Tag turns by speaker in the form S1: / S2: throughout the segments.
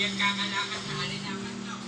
S1: Pinagkakalakad na alinakan daw.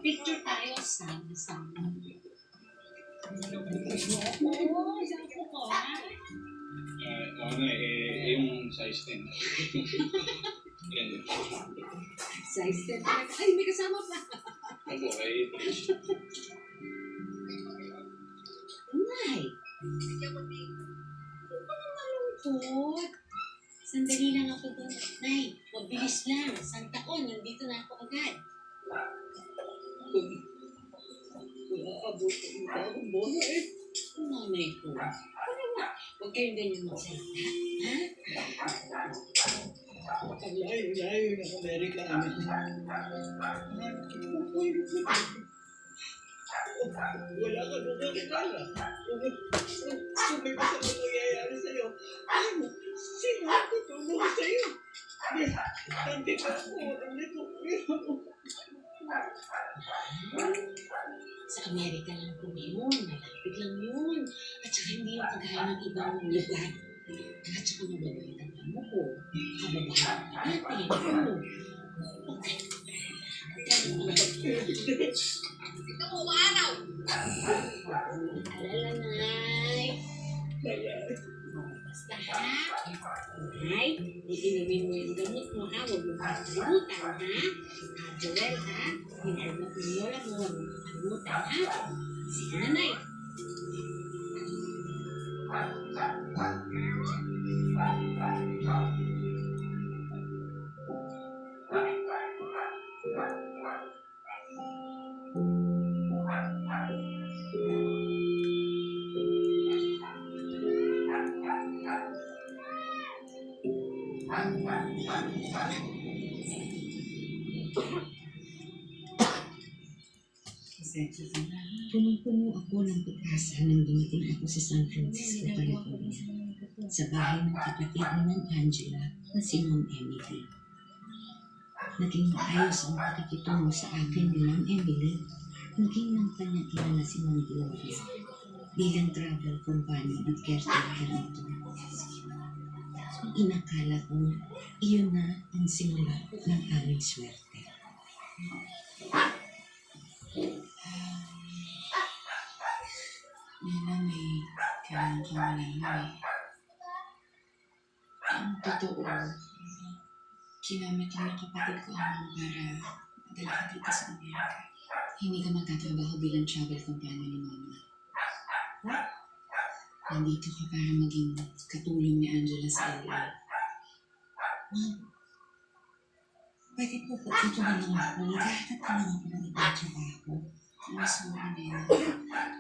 S2: Picture tayo sama-sama.
S3: Yung size 10.
S2: Size 10 talaga. Ay, may kasama pa.
S3: Ako ay
S2: Nay! Huwag ka na malungkot. Sandali lang ako doon. Nay, mabilis lang. Isang taon, nandito na ako agad. Abutin mo ka akong buhay. Nanay ko. Huwag kayong ganyan magsalita. Ha?
S4: Ang layo-layo ng Amerika namin. Wala ka nung kakilala. Sumay ka sa mga nangyayari sa'yo. Alam mo, sino ang tutulong sa'yo? Nandito ako. Nandito ako.
S2: Sa Amerika lang po yun. Malapit lang yun. At saka hindi yung kagaya ng ibang lugar. At saka mababait ang amo ko. Kababahan natin. Okay.
S1: Ito mo, maaraw!
S2: Alala, Nay. Basta ha? Nay, iinumin mo yung gamot mo ha. Huwag mo makalimutan ha. Joel ha. Yung gamot ni Lola mo. Huwag mo makalimutan ha. Sige na, Nay. Punong-puno ako ng pag-asa nang dumating ako sa San Francisco, California, sa bahay ng kapatid ni Ma'am Angela na si Ma'am Emily. Naging maayos ang pakikitungo sa akin ni Ma'am Emily. Naging ng kanyang ina na si Ma'am Gloria bilang travel company at caretaker nito. Inakala ko iyon na ang simula ng aming swerte.
S5: Nila, may kailangan kang malaman eh. Ang totoo, kinamit lang ng kapatid ko ang para madala ka dito sa Amerika. Hindi ka magtatrabaho bilang travel companion ni Mama. Nandito ka para maging katulong ni Angela sa LA.
S2: Ma'am, pwede po tutunan lang ako. Naghahanap ka lang ako ng ibang trabaho.
S5: I'm sorry, Nela.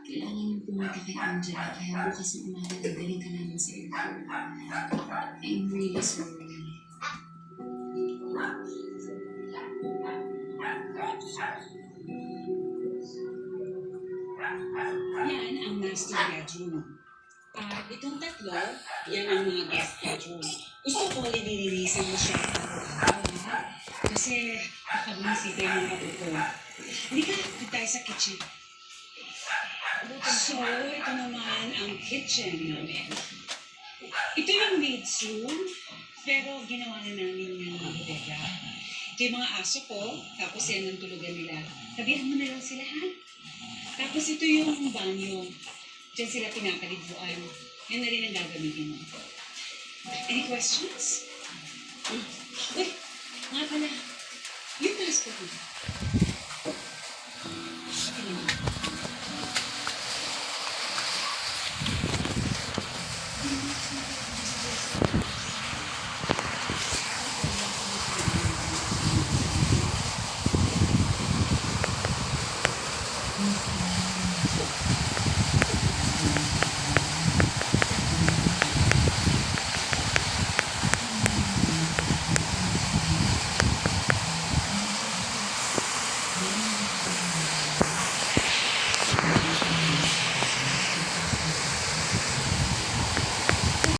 S5: Kailangan yung pumunta kay Angela kaya bukas ng umaga dadaling ka namin sa airport. I'm really sorry.
S2: Yan ang master bedroom. At itong tatlo, yan ang mga guest bedroom. Gusto ko linilinisan mo siya araw-araw, ha? Kasi pag-iisipin mo ako ito. Hindi ka, dito tayo sa kitchen. So, ito naman ang kitchen namin. Ito yung maid's room, pero ginawa na namin ng bodega. Ito yung mga aso ko, tapos yan ang tulugan nila. Tabihan mo na lang sila, ha? Tapos ito yung banyo. Diyan sila pinapaliguan. Yan na rin ang gagamitin mo. Any questions? Uy, nga pala. Yung passport mo.